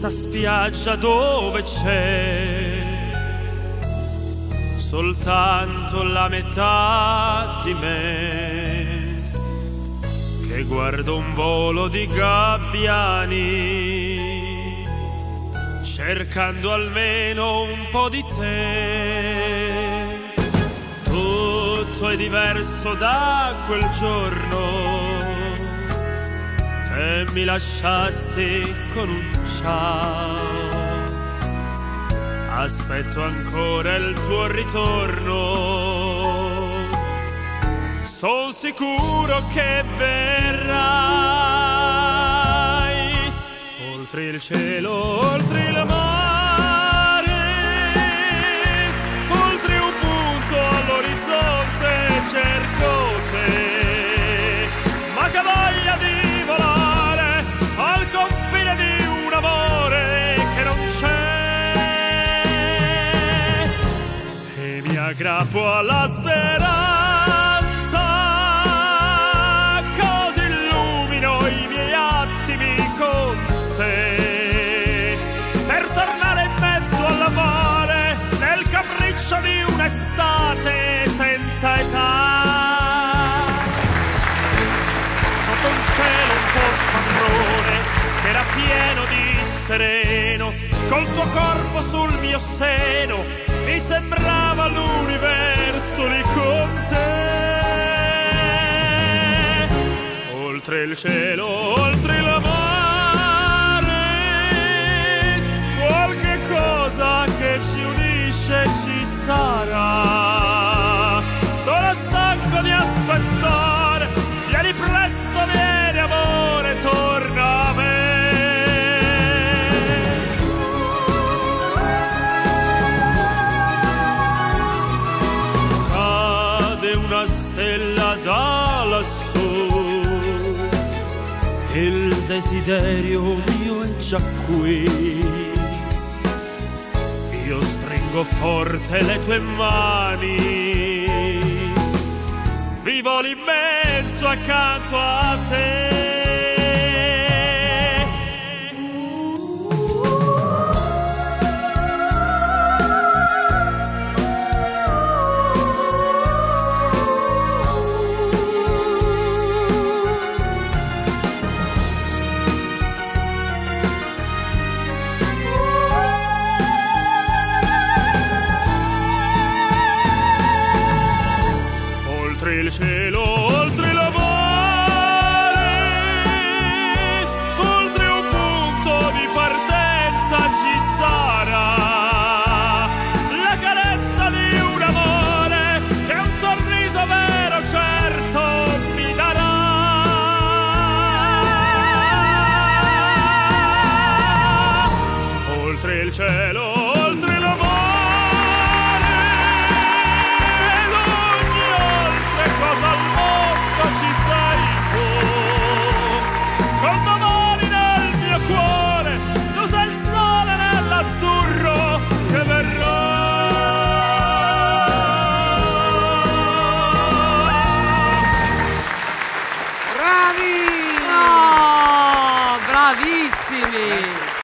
questa spiaggia dove c'è soltanto la metà di me, che guardo un volo di gabbiani cercando almeno un po' di te. Tutto è diverso da quel giorno che mi lasciasti con un ciao. Aspetto ancora il tuo ritorno, son sicuro che verrai. Oltre il cielo, oltre il mare, oltre un punto all'orizzonte cerco te, ma che voglia di volare al confine di un amore che non c'è. E mi aggrappo alla speranza, così illumino i miei attimi con te, per tornare in mezzo all'amore nel capriccio di un'estate senza età. Sotto un cielo un po' padrone che era pieno di sereno, col tuo corpo sul mio seno, mi sembrava l'universo lì con te. Oltre il cielo, oltre il mare, qualche cosa che ci unisce ci sarà. Sono stanco di aspettare, vieni presto, vieni amore, torna a me. Una stella da lassù, il desiderio mio è già qui. Io stringo forte le tue mani, vivo l'immenso accanto a te. Oltre il cielo, oltre il mare, oltre un punto di partenza ci sarà la carezza di un amore che un sorriso vero certo mi darà. Oltre il cielo, oltre il mare, cosa al mondo ci sei tu, con domani nel mio cuore, tu sei il sole nell'azzurro che verrà. Bravi! Oh, bravissimi! Grazie.